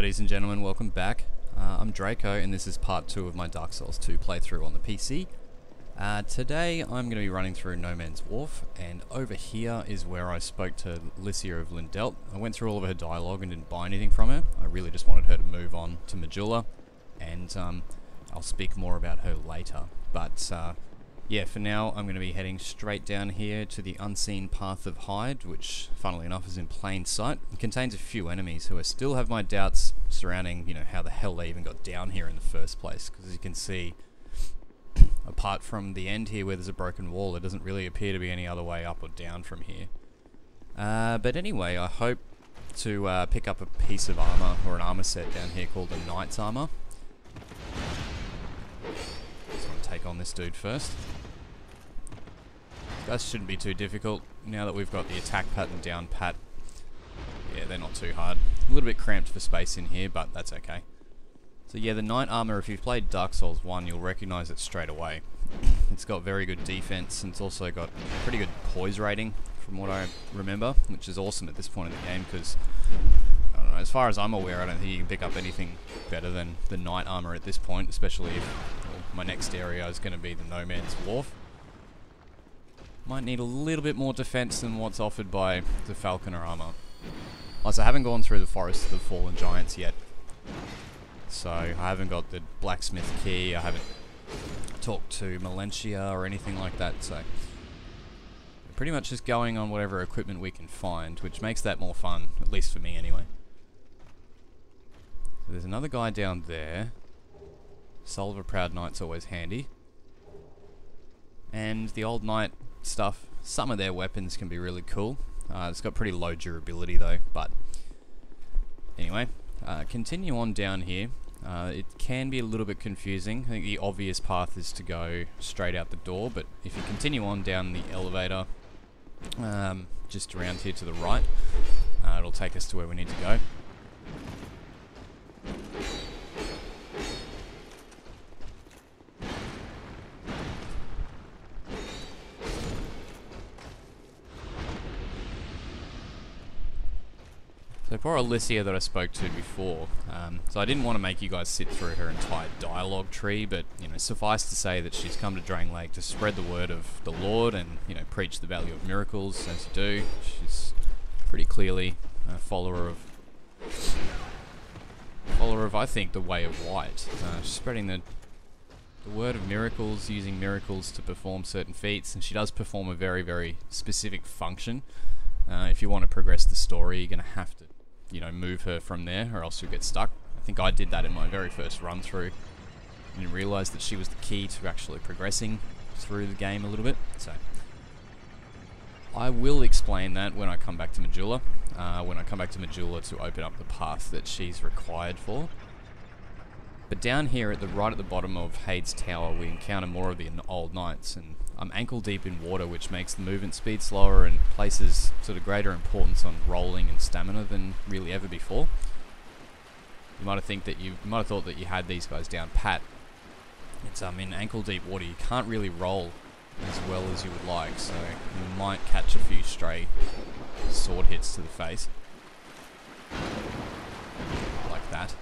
Ladies and gentlemen, welcome back. I'm Draco and this is part 2 of my Dark Souls 2 playthrough on the PC. Today I'm going to be running through No Man's Wharf, and over here is where I spoke to Lucatiel of Mirrah. I went through all of her dialogue and didn't buy anything from her. I really just wanted her to move on to Majula, and I'll speak more about her later. But yeah, for now I'm going to be heading straight down here to the unseen path of Heide, which funnily enough is in plain sight. It contains a few enemies who I still have my doubts surrounding, you know, how the hell they even got down here in the first place, because as you can see, apart from the end here where there's a broken wall, there doesn't really appear to be any other way up or down from here. But anyway, I hope to pick up a piece of armor, or an armor set down here called the Knight's Armor. Just want to take on this dude first. That shouldn't be too difficult, now that we've got the attack pattern down pat. Yeah, they're not too hard. A little bit cramped for space in here, but that's okay. So yeah, the Knight Armor, if you've played Dark Souls 1, you'll recognise it straight away. It's got very good defense, and it's also got pretty good poise rating, from what I remember, which is awesome at this point in the game, because, I don't know, as far as I'm aware, I don't think you can pick up anything better than the Knight Armor at this point, especially if my next area is going to be the No Man's Wharf. Might need a little bit more defense than what's offered by the Falconer armor. Also, I haven't gone through the Forest of the Fallen Giants yet, so I haven't got the blacksmith key, I haven't talked to Melentia or anything like that, so pretty much just going on whatever equipment we can find, which makes that more fun, at least for me anyway. So there's another guy down there. Soul of a Proud Knight's always handy. And the old knight stuff, some of their weapons can be really cool. It's got pretty low durability though, but anyway, continue on down here. It can be a little bit confusing. I think the obvious path is to go straight out the door, but if you continue on down the elevator, just around here to the right, it'll take us to where we need to go. So poor Alicia that I spoke to before, so I didn't want to make you guys sit through her entire dialogue tree, but, you know, suffice to say that she's come to Drain Lake to spread the word of the Lord and, you know, preach the value of miracles, as you do. She's pretty clearly a follower of, I think, the way of white. She's spreading the word of miracles, using miracles to perform certain feats, and she does perform a very, very specific function. If you want to progress the story, you're going to have to, you know, move her from there, or else you'll get stuck. I think I did that in my very first run through. I didn't realise that she was the key to actually progressing through the game a little bit, so I will explain that when I come back to Majula. When I come back to Majula to open up the path that she's required for. But down here at the right at the bottom of Heide's tower, we encounter more of the old knights, and I'm ankle deep in water, which makes the movement speed slower and places sort of greater importance on rolling and stamina than really ever before. You might have thought that you had these guys down pat. It's in ankle deep water, you can't really roll as well as you would like, so you might catch a few stray sword hits to the face. Like that.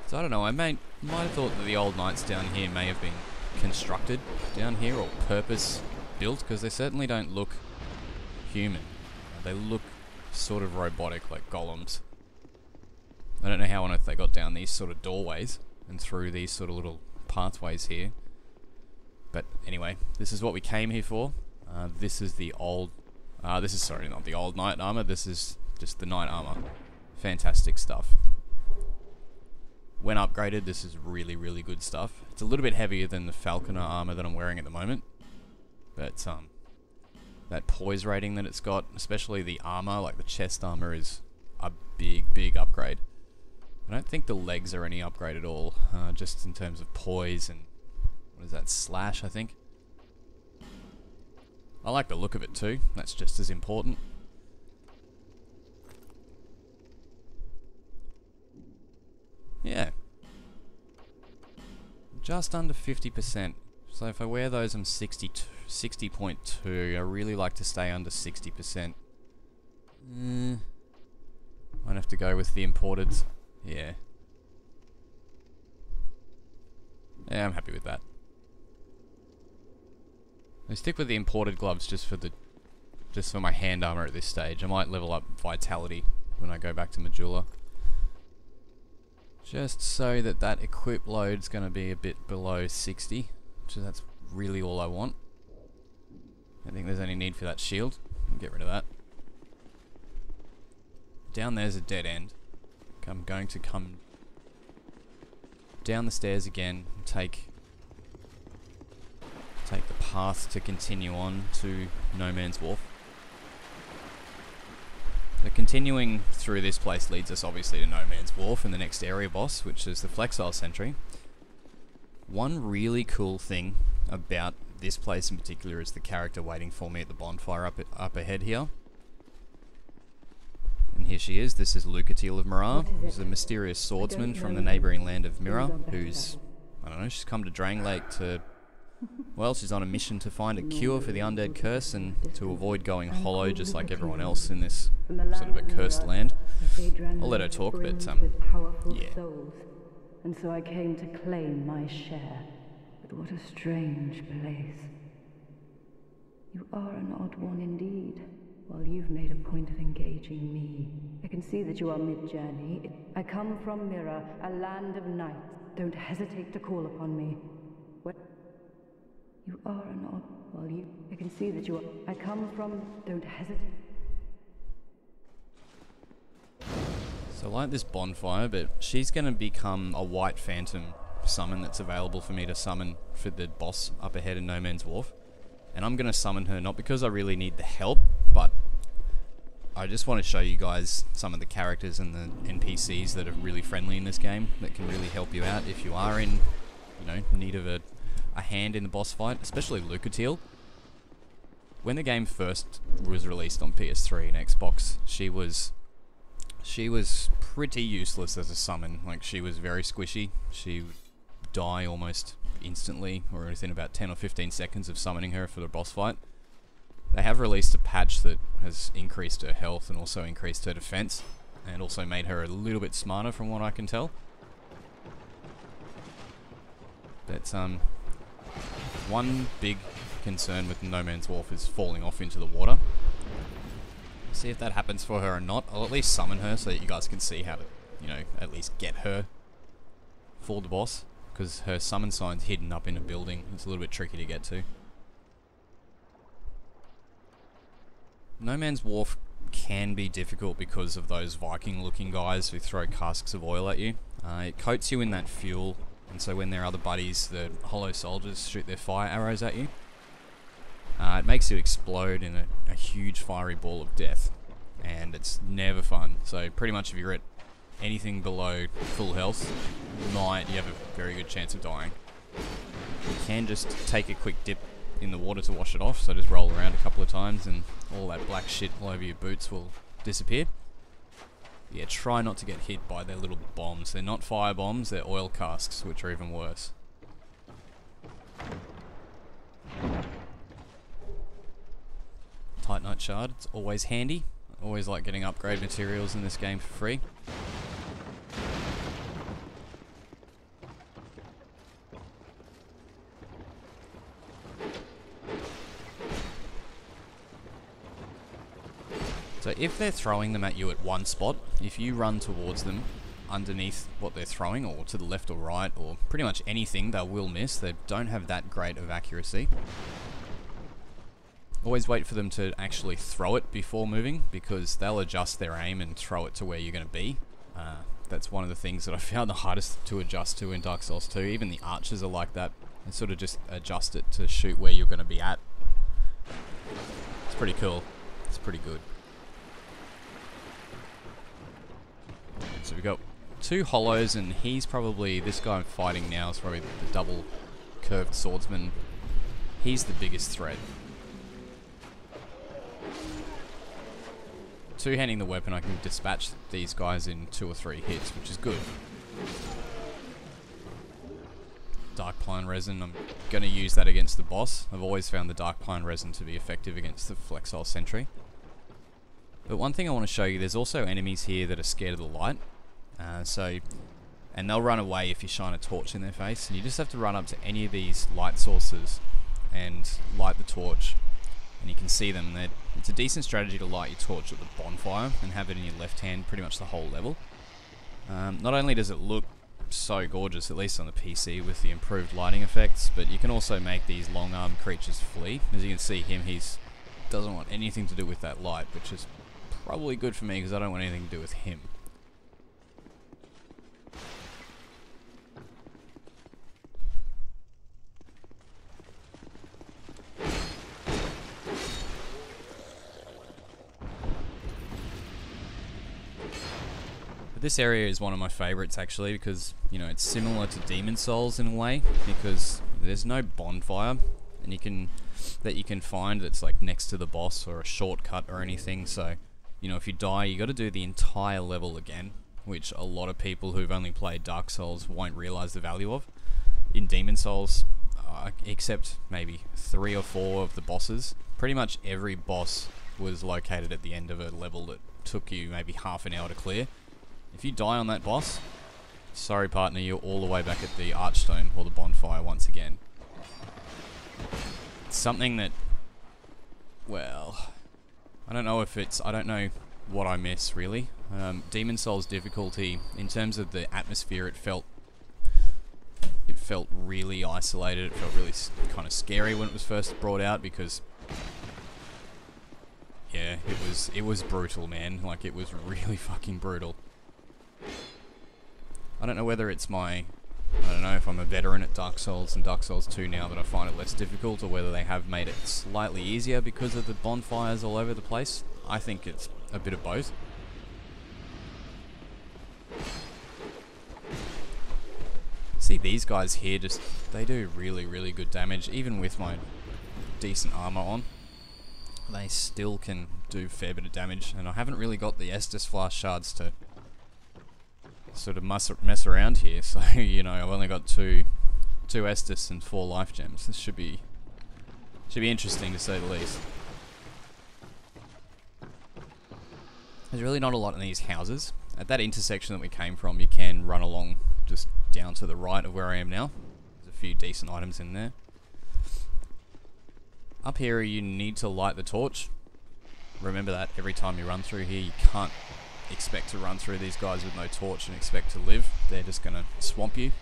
So I don't know, I might have thought that the old knights down here may have been constructed down here, or purpose built, because they certainly don't look human. They look sort of robotic, like golems. I don't know how on earth they got down these sort of doorways and through these sort of little pathways here. But anyway, this is what we came here for. This is the old... sorry, not the old knight armor, this is just the knight armor. Fantastic stuff. When upgraded, this is really, really good stuff. It's a little bit heavier than the Falconer armor that I'm wearing at the moment, but that poise rating that it's got, especially the armor, like the chest armor, is a big, big upgrade. I don't think the legs are any upgrade at all, just in terms of poise and, what is that, slash, I think. I like the look of it too, that's just as important. Yeah. Just under 50%. So if I wear those, I'm 60.2. I really like to stay under 60%. Might have to go with the imported. Yeah. Yeah, I'm happy with that. I stick with the imported gloves just for my hand armor at this stage. I might level up vitality when I go back to Majula. Just so that equip load's going to be a bit below 60. So that's really all I want. I think there's any need for that shield. I'll get rid of that. Down there's a dead end. I'm going to come down the stairs again and take the path to continue on to No Man's Wharf. The continuing through this place leads us obviously to No Man's Wharf and the next area boss, which is the Flexile Sentry. One really cool thing about this place in particular is the character waiting for me at the bonfire up ahead here. And here she is. This is Lucatiel of Mirrah, who's a mysterious swordsman from the neighbouring land of Mirrah, who's, I don't know, she's come to Drain Lake to, well, she's on a mission to find a cure for the undead curse and to avoid going hollow just like everyone else in this sort of a cursed land. I'll let her talk, but yeah. And so I came to claim my share. But what a strange place. You are an odd one indeed. While you've made a point of engaging me. I can see that you are mid-journey. I come from Mirrah, a land of knights. Don't hesitate to call upon me. What? You are an odd... While you... I can see that you are... I come from... Don't hesitate. So I like this bonfire, but she's going to become a white phantom summon that's available for me to summon for the boss up ahead in No Man's Wharf. And I'm going to summon her not because I really need the help, but I just want to show you guys some of the characters and the NPCs that are really friendly in this game that can really help you out if you are in, you know, need of a hand in the boss fight, especially Lucatiel. When the game first was released on PS3 and Xbox, she was pretty useless as a summon. Like, she was very squishy. She would die almost instantly, or within about 10 or 15 seconds of summoning her for the boss fight. They have released a patch that has increased her health and also increased her defense, and also made her a little bit smarter from what I can tell. But one big concern with No Man's Wharf is falling off into the water. See if that happens for her or not. I'll at least summon her so that you guys can see how to, you know, at least get her for the boss. Because her summon sign's hidden up in a building. It's a little bit tricky to get to. No Man's Wharf can be difficult because of those Viking looking guys who throw casks of oil at you. It coats you in that fuel, and so when their other buddies, the hollow soldiers, shoot their fire arrows at you, it makes you explode in a huge fiery ball of death. And it's never fun. So pretty much if you're at anything below full health, you have a very good chance of dying. You can just take a quick dip in the water to wash it off, so just roll around a couple of times and all that black shit all over your boots will disappear. Yeah, try not to get hit by their little bombs. They're not fire bombs, they're oil casks, which are even worse. Titanite shard, it's always handy. I always like getting upgrade materials in this game for free. So if they're throwing them at you at one spot, if you run towards them underneath what they're throwing, or to the left or right, or pretty much anything, they will miss. They don't have that great of accuracy. Always wait for them to actually throw it before moving, because they'll adjust their aim and throw it to where you're going to be. That's one of the things that I found the hardest to adjust to in Dark Souls 2. Even the archers are like that. They sort of just adjust it to shoot where you're going to be at. It's pretty cool. It's pretty good. So we've got two hollows, and he's probably, this guy I'm fighting now is probably the double curved swordsman. He's the biggest threat. Two-handing the weapon, I can dispatch these guys in 2 or 3 hits, which is good. Dark Pine Resin. I'm going to use that against the boss. I've always found the Dark Pine Resin to be effective against the Flexile Sentry. But one thing I want to show you, there's also enemies here that are scared of the light. And they'll run away if you shine a torch in their face. And you just have to run up to any of these light sources and light the torch. And you can see them. It's a decent strategy to light your torch at the bonfire and have it in your left hand pretty much the whole level. Not only does it look so gorgeous, at least on the PC with the improved lighting effects, but you can also make these long-armed creatures flee. As you can see him, doesn't want anything to do with that light, which is probably good for me because I don't want anything to do with him. But this area is one of my favourites actually because, you know, it's similar to Demon Souls in a way because there's no bonfire and you can find that's like next to the boss or a shortcut or anything. So, you know, if you die, you got to do the entire level again, which a lot of people who've only played Dark Souls won't realise the value of. In Demon Souls, except maybe 3 or 4 of the bosses, pretty much every boss was located at the end of a level that took you maybe half an hour to clear. If you die on that boss, sorry partner, you're all the way back at the Archstone or the bonfire once again. It's something that, well, I don't know what I miss really. Demon Souls difficulty, in terms of the atmosphere, it felt really isolated. It felt really kind of scary when it was first brought out because, yeah, it was brutal, man. Like, it was really fucking brutal. I don't know whether it's I don't know if I'm a veteran at Dark Souls and Dark Souls 2 now that I find it less difficult, or whether they have made it slightly easier because of the bonfires all over the place. I think it's a bit of both. See these guys here, they do really, really good damage. Even with my decent armor on, they still can do a fair bit of damage, and I haven't really got the Estus Flask shards to sort of mess around here, so you know, I've only got two Estus and 4 life gems. This should be interesting to say the least. There's really not a lot in these houses. At that intersection that we came from, you can run along just down to the right of where I am now. There's a few decent items in there. Up here you need to light the torch. Remember that every time you run through here. You can't expect to run through these guys with no torch and expect to live. They're just gonna swamp you.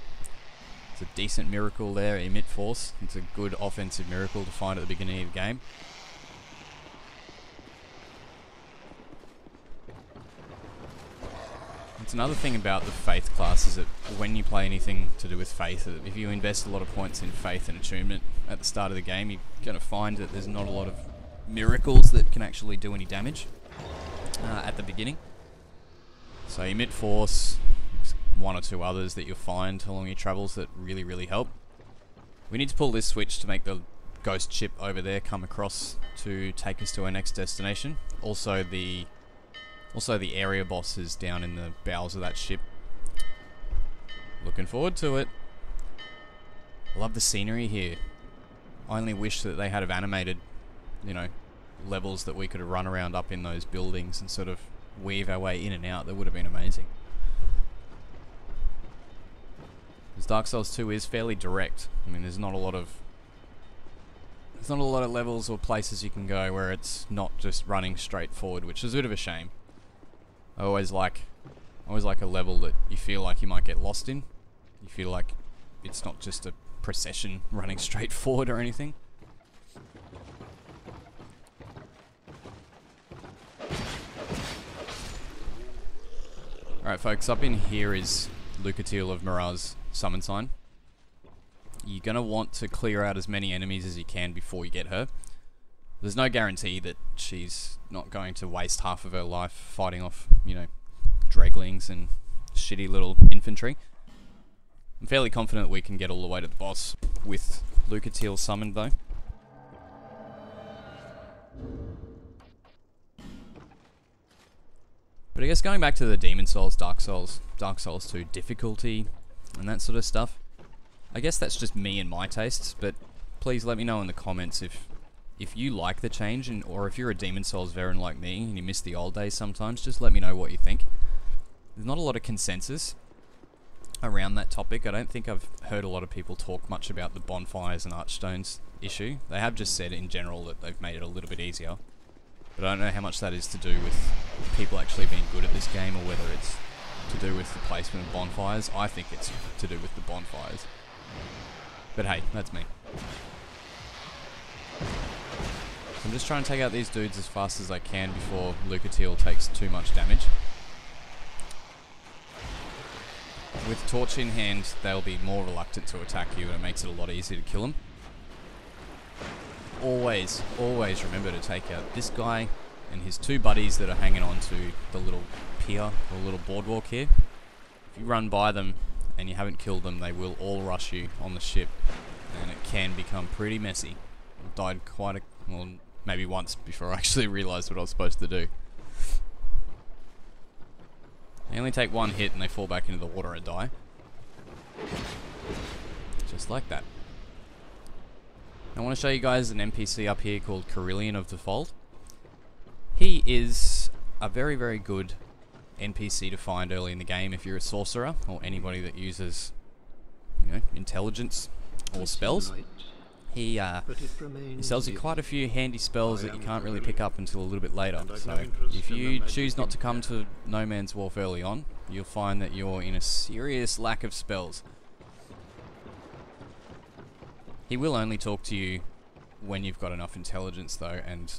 It's a decent miracle there, Emit Force. It's a good offensive miracle to find at the beginning of the game. It's another thing about the Faith class is that when you play anything to do with Faith, if you invest a lot of points in Faith and Attunement at the start of the game, you're gonna find that there's not a lot of miracles that can actually do any damage at the beginning. So Emit Force, 1 or 2 others that you'll find along your travels that really, really help. We need to pull this switch to make the ghost ship over there come across to take us to our next destination. Also the area boss is down in the bowels of that ship. Looking forward to it. I love the scenery here. I only wish that they had have animated, you know, levels that we could have run around up in those buildings and sort of weave our way in and out. That would have been amazing. Because Dark Souls 2 is fairly direct. I mean, there's not a lot of levels or places you can go where it's not just running straight forward, which is a bit of a shame. I always like a level that you feel like you might get lost in. You feel like it's not just a procession running straight forward or anything. Alright folks, up in here is Lucatiel of Mirrah's summon sign. You're going to want to clear out as many enemies as you can before you get her. There's no guarantee that she's not going to waste half of her life fighting off, you know, draglings and shitty little infantry. I'm fairly confident we can get all the way to the boss with Lucatiel summoned though. But I guess going back to the Demon Souls, Dark Souls 2 difficulty and that sort of stuff, I guess that's just me and my tastes, but please let me know in the comments if you like the change, or if you're a Demon Souls veteran like me and you miss the old days sometimes, just let me know what you think. There's not a lot of consensus around that topic. I don't think I've heard a lot of people talk much about the bonfires and archstones issue. They have just said in general that they've made it a little bit easier. But I don't know how much that is to do with people actually being good at this game, or whether it's to do with the placement of bonfires. I think it's to do with the bonfires. But hey, that's me. I'm just trying to take out these dudes as fast as I can before Lucatiel takes too much damage. With torch in hand, they'll be more reluctant to attack you, and it makes it a lot easier to kill them. Always remember to take out this guy and his two buddies that are hanging on to the little pier or little boardwalk here. If you run by them and you haven't killed them, they will all rush you on the ship, and it can become pretty messy. I've died well, maybe once before I actually realised what I was supposed to do. They only take one hit and they fall back into the water and die. Just like that. I want to show you guys an NPC up here called Carillion of the Fold. He is a very, very good NPC to find early in the game if you're a sorcerer, or anybody that uses, you know, intelligence or spells. He sells you quite a few handy spells that you can't really pick up until a little bit later. So if you choose not to come to No Man's Wharf early on, you'll find that you're in a serious lack of spells. He will only talk to you when you've got enough intelligence though, and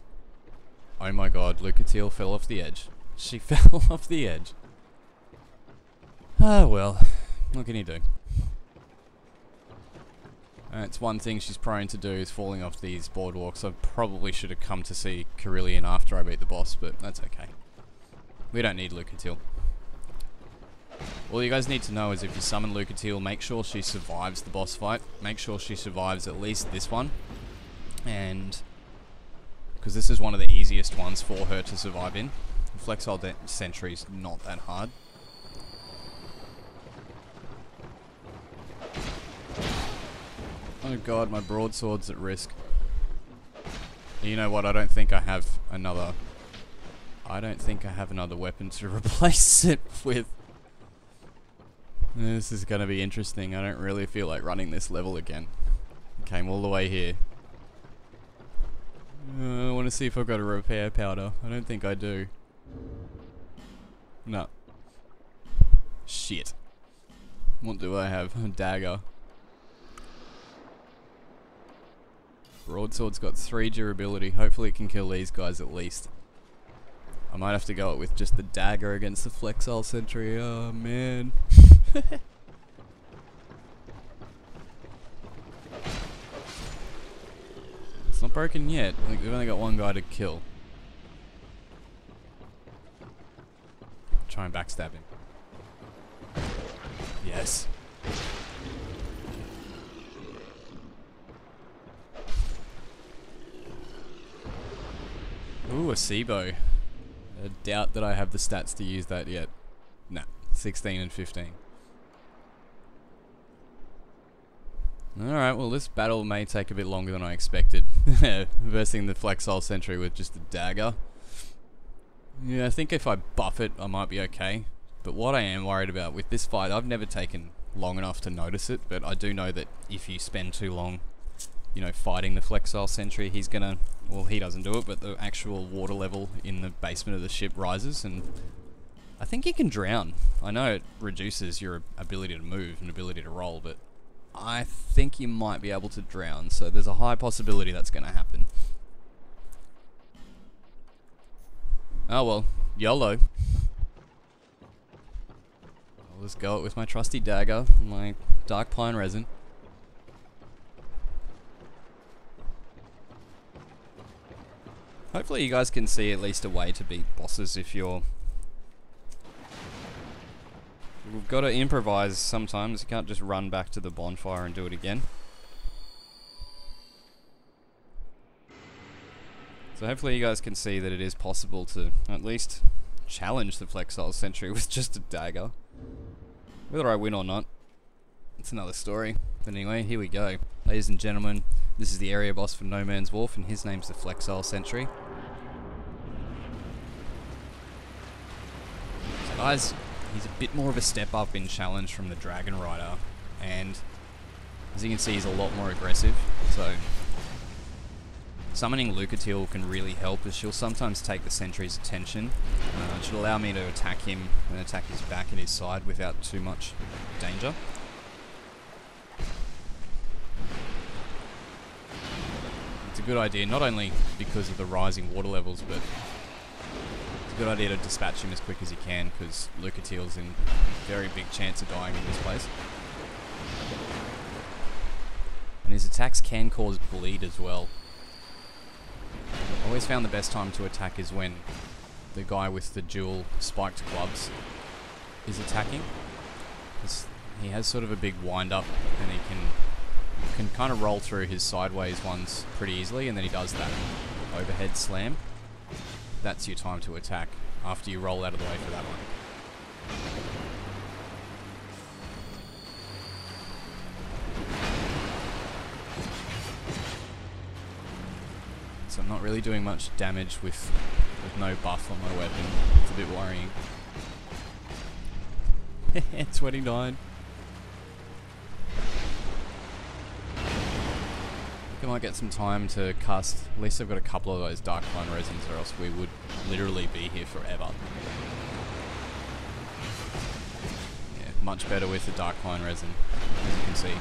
oh my god, Lucatiel fell off the edge. She fell off the edge. Ah well, what can you do? It's one thing she's prone to do, is falling off these boardwalks. I probably should have come to see Carillion after I beat the boss, but that's okay. We don't need Lucatiel. All you guys need to know is if you summon Lucatiel, make sure she survives the boss fight. Make sure she survives at least this one. And because this is one of the easiest ones for her to survive in. The Flexile Sentry is not that hard. Oh god, my broadsword's at risk. You know what, I don't think I have another weapon to replace it with. This is gonna be interesting. I don't really feel like running this level again. Came all the way here. I want to see if I've got a repair powder. I don't think I do. No. Shit. What do I have? A dagger. Broadsword's got 3 durability. Hopefully it can kill these guys at least. I might have to go with just the dagger against the Flexile Sentry. Oh man. It's not broken yet. Like, we've only got one guy to kill. Try and backstab him. Yes. Ooh, a Sibo. I doubt that I have the stats to use that yet. Nah, 16 and 15. Alright, well this battle may take a bit longer than I expected. Versing the Flexile Sentry with just a dagger. Yeah, I think if I buff it, I might be okay. But what I am worried about with this fight, I've never taken long enough to notice it, but I do know that if you spend too long, you know, fighting the Flexile Sentry, he's gonna, well, he doesn't do it, but the actual water level in the basement of the ship rises, and I think he can drown. I know it reduces your ability to move and ability to roll, but I think you might be able to drown, so there's a high possibility that's gonna happen. Oh well, YOLO. I'll just go it with my trusty dagger, my dark pine resin. Hopefully you guys can see at least a way to beat bosses if you're... We've got to improvise sometimes, you can't just run back to the bonfire and do it again. So hopefully you guys can see that it is possible to at least challenge the Flexile Sentry with just a dagger. Whether I win or not, it's another story. But anyway, here we go. Ladies and gentlemen, this is the area boss for No Man's Wharf, and his name's the Flexile Sentry. So guys, he's a bit more of a step up in challenge from the Dragon Rider, and as you can see, he's a lot more aggressive. So summoning Lucatiel can really help, as she'll sometimes take the sentry's attention. It should allow me to attack him and attack his back and his side without too much danger. It's a good idea, not only because of the rising water levels, but it's a good idea to dispatch him as quick as you can, because Lucatiel's in very big chance of dying in this place. And his attacks can cause bleed as well. I always found the best time to attack is when the guy with the dual spiked clubs is attacking. He has sort of a big wind up, and he can kind of roll through his sideways ones pretty easily, and then he does that overhead slam. That's your time to attack, after you roll out of the way for that one. So I'm not really doing much damage with no buff on my weapon. It's a bit worrying. 29. I might get some time to cast. At least I've got a couple of those Dark Clone resins, or else we would literally be here forever. Yeah, much better with the Dark Clone resin, as you can see.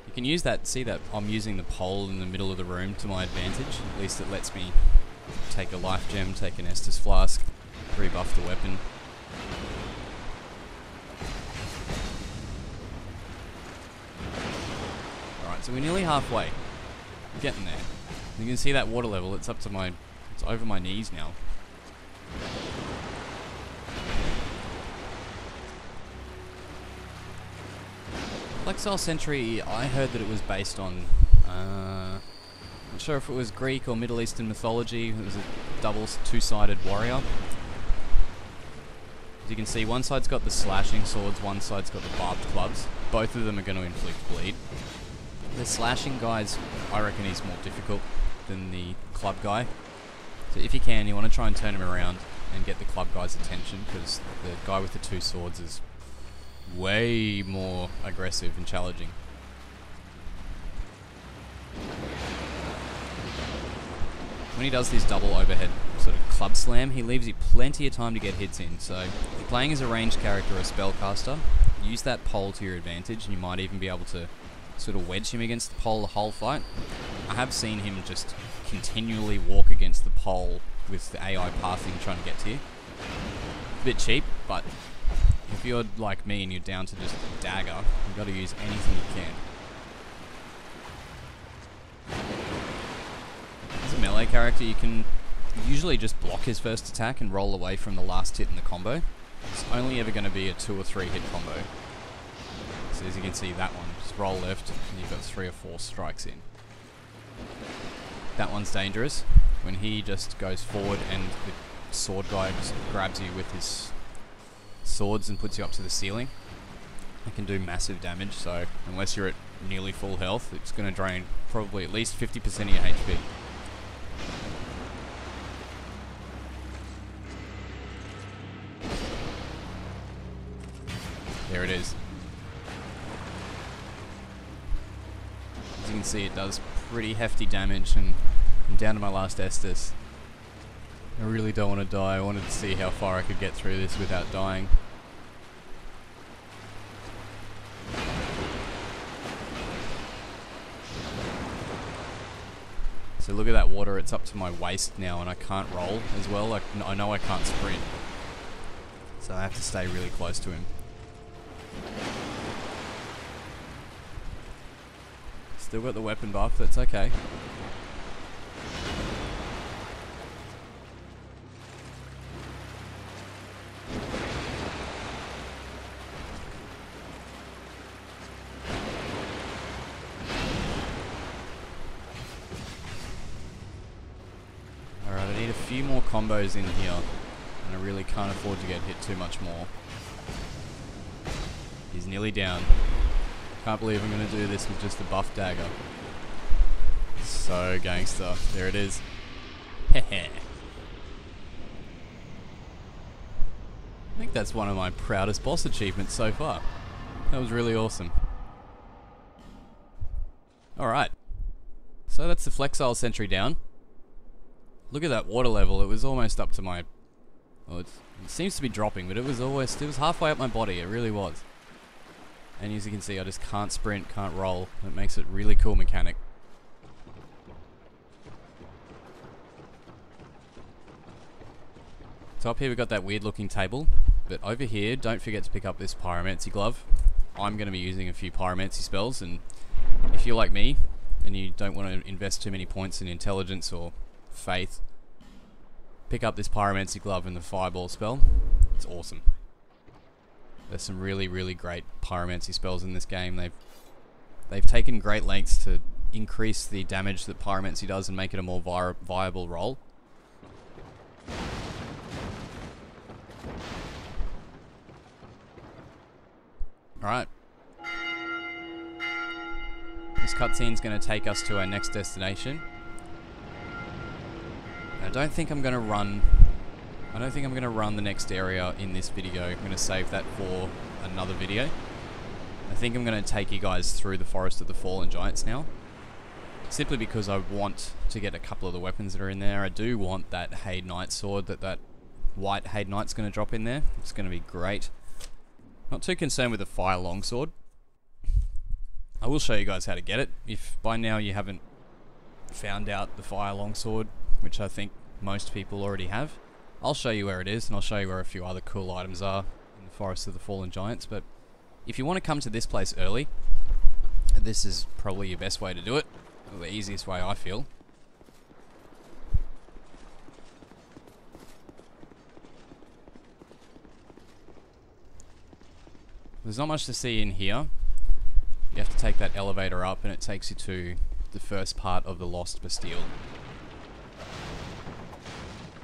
You can use that, see that I'm using the pole in the middle of the room to my advantage. At least it lets me take a life gem, take an Estus flask, rebuff the weapon. Alright, so we're nearly halfway. We're getting there. You can see that water level, it's over my knees now. Flexile Sentry, I heard that it was based on, not sure if it was Greek or Middle Eastern mythology. It was a two-sided warrior. As you can see, one side's got the slashing swords, one side's got the barbed clubs. Both of them are going to inflict bleed. The slashing guy's, I reckon he's more difficult than the club guy. So if you can, you want to try and turn him around and get the club guy's attention, because the guy with the two swords is way more aggressive and challenging. When he does this double overhead sort of club slam, he leaves you plenty of time to get hits in. So if you're playing as a ranged character or a spellcaster, use that pole to your advantage, and you might even be able to sort of wedge him against the pole the whole fight. I have seen him just continually walk against the pole with the AI pathing trying to get to you. A bit cheap, but if you're like me and you're down to just a dagger, you've got to use anything you can. As a melee character, you can usually just block his first attack and roll away from the last hit in the combo. It's only ever going to be a 2 or 3 hit combo. So as you can see, that one, just roll left and you've got 3 or 4 strikes in. That one's dangerous. When he just goes forward and the sword guy just grabs you with his swords and puts you up to the ceiling, it can do massive damage. So unless you're at nearly full health, it's going to drain probably at least 50% of your HP. There it is. As you can see, it does pretty hefty damage, and I'm down to my last Estus. I really don't want to die. I wanted to see how far I could get through this without dying. So look at that water, it's up to my waist now, and I can't roll as well. I know I can't sprint. So I have to stay really close to him. Still got the weapon buff, that's okay. Alright, I need a few more combos in here. And I really can't afford to get hit too much more. He's nearly down. Can't believe I'm going to do this with just a buff dagger. So gangster. There it is. Heh. I think that's one of my proudest boss achievements so far. That was really awesome. Alright. So that's the Flexile Sentry down. Look at that water level. It was almost up to my... Well, it seems to be dropping, but it was halfway up my body. It really was. And as you can see, I just can't sprint, can't roll. It makes it really cool mechanic. So up here we've got that weird looking table. But over here, don't forget to pick up this pyromancy glove. I'm going to be using a few pyromancy spells, and if you're like me, and you don't want to invest too many points in intelligence or faith, pick up this pyromancy glove and the fireball spell. It's awesome. There's some really, really great pyromancy spells in this game. They've taken great lengths to increase the damage that pyromancy does and make it a more viable role. Alright. This cutscene's going to take us to our next destination. I don't think I'm going to run the next area in this video. I'm going to save that for another video. I think I'm going to take you guys through the Forest of the Fallen Giants now. Simply because I want to get a couple of the weapons that are in there. I do want that Heide Knight sword that white Heide Knight's going to drop in there. It's going to be great. Not too concerned with the fire longsword. I will show you guys how to get it. If by now you haven't found out the fire longsword, which I think most people already have, I'll show you where it is, and I'll show you where a few other cool items are in the Forest of the Fallen Giants. But if you want to come to this place early, this is probably your best way to do it, or the easiest way I feel. There's not much to see in here. You have to take that elevator up and it takes you to the first part of the Lost Bastille.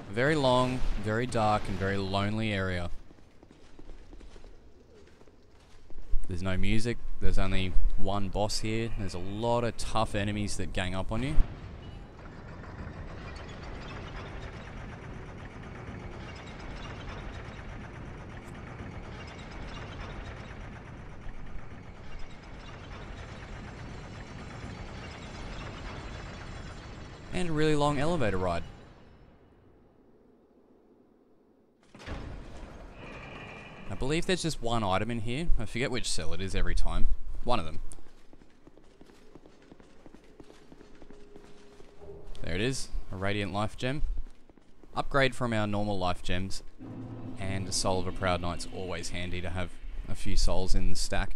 A very long, very dark and very lonely area. There's no music, there's only one boss here. There's a lot of tough enemies that gang up on you. And a really long elevator ride. I believe there's just one item in here. I forget which cell it is every time. One of them. There it is. A Radiant Life Gem. Upgrade from our normal life gems. And a Soul of a Proud Knight's always handy to have a few souls in the stack.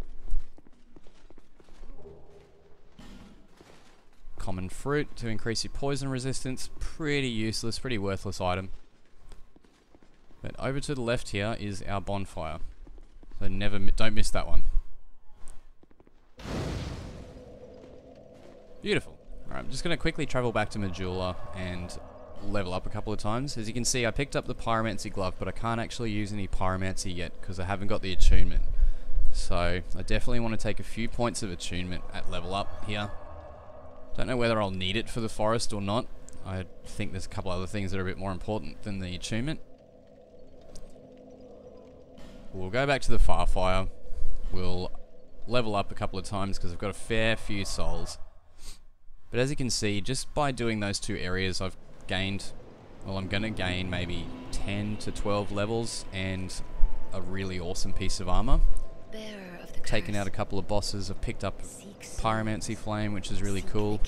Common fruit to increase your poison resistance. Pretty useless, pretty worthless item. But over to the left here is our bonfire. So don't miss that one. Beautiful. Alright, I'm just going to quickly travel back to Majula and level up a couple of times. As you can see, I picked up the pyromancy glove, but I can't actually use any pyromancy yet because I haven't got the attunement. So I definitely want to take a few points of attunement at level up here. Don't know whether I'll need it for the forest or not. I think there's a couple other things that are a bit more important than the attunement. We'll go back to the Farfire. We'll level up a couple of times because I've got a fair few souls. But as you can see, just by doing those two areas, I've gained, well, I'm going to gain maybe 10 to 12 levels and a really awesome piece of armor. Taken out a couple of bosses. I've picked up Pyromancy Flame, which is really cool.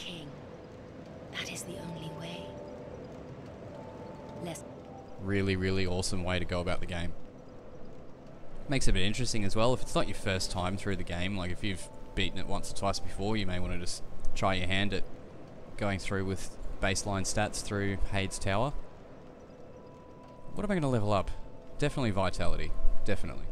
That is the only way. Really, really awesome way to go about the game. Makes it a bit interesting as well. If it's not your first time through the game, like if you've beaten it once or twice before, you may want to just try your hand at going through with baseline stats through Heide's Tower. What am I going to level up? Definitely Vitality. Definitely.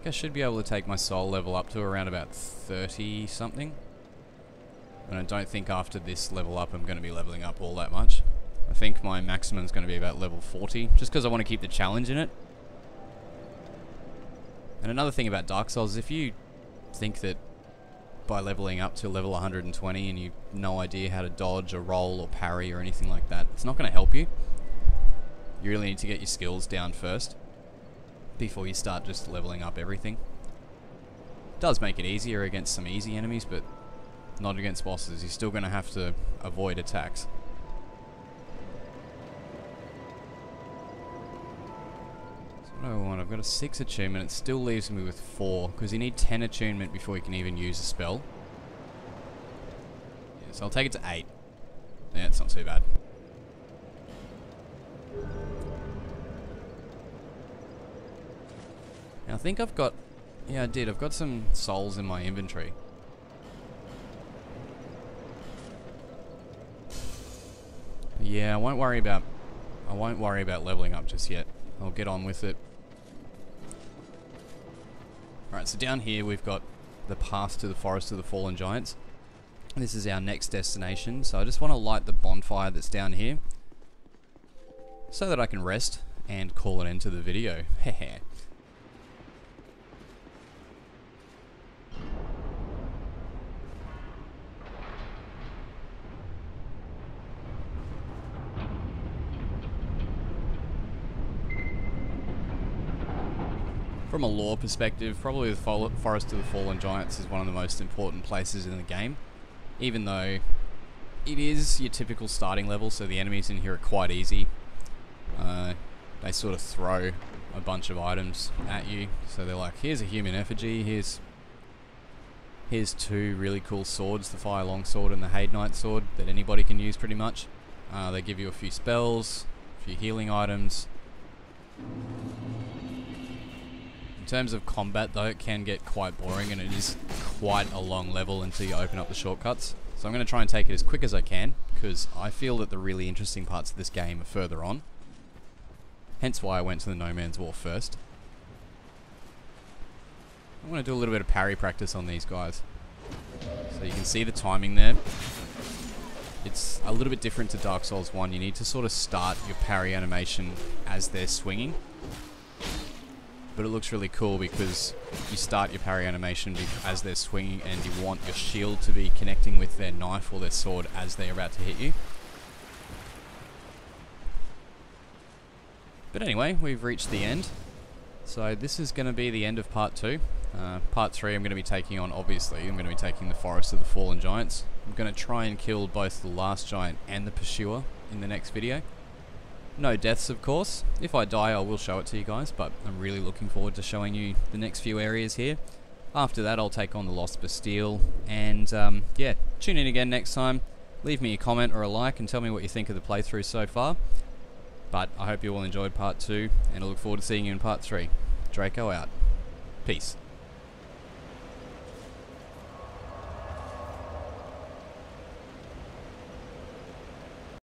I should be able to take my soul level up to around about 30 something. And I don't think after this level up I'm going to be leveling up all that much. I think my maximum is going to be about level 40, just because I want to keep the challenge in it. And another thing about Dark Souls, if you think that by leveling up to level 120 and you've no idea how to dodge or roll or parry or anything like that, it's not going to help you. You really need to get your skills down first before you start just leveling up everything. It does make it easier against some easy enemies, but not against bosses. You're still going to have to avoid attacks. So I've got a 6 attunement. It still leaves me with 4, because you need 10 attunement before you can even use a spell. Yeah, so I'll take it to 8. Yeah, it's not too bad. Now I think I've got... Yeah, I did. I've got some souls in my inventory. Yeah, I won't worry about leveling up just yet. I'll get on with it. Alright, so down here we've got the path to the Forest of the Fallen Giants. This is our next destination, so I just want to light the bonfire that's down here so that I can rest and call an end to the video. Heh. From a lore perspective, probably the Forest of the Fallen Giants is one of the most important places in the game. Even though it is your typical starting level, so the enemies in here are quite easy. They sort of throw a bunch of items at you. So they're like, here's a human effigy, here's 2 really cool swords, the Fire Longsword and the Heide Knight Sword, that anybody can use pretty much. They give you a few spells, a few healing items. In terms of combat though, it can get quite boring and it is quite a long level until you open up the shortcuts. So I'm going to try and take it as quick as I can, because I feel that the really interesting parts of this game are further on. Hence why I went to the No Man's Wharf first. I want to do a little bit of parry practice on these guys. So you can see the timing there. It's a little bit different to Dark Souls 1. You need to sort of start your parry animation as they're swinging. But it looks really cool because you start your parry animation as they're swinging and you want your shield to be connecting with their knife or their sword as they're about to hit you. But anyway, we've reached the end. So this is going to be the end of part 2. Part 3 I'm going to be taking on, obviously, I'm going to be taking the Forest of the Fallen Giants. I'm going to try and kill both the last giant and the pursuer in the next video. No deaths, of course. If I die, I will show it to you guys, but I'm really looking forward to showing you the next few areas here. After that, I'll take on the Lost Bastille, and yeah, tune in again next time. Leave me a comment or a like and tell me what you think of the playthrough so far. But I hope you all enjoyed part 2, and I look forward to seeing you in part 3. Draco out. Peace.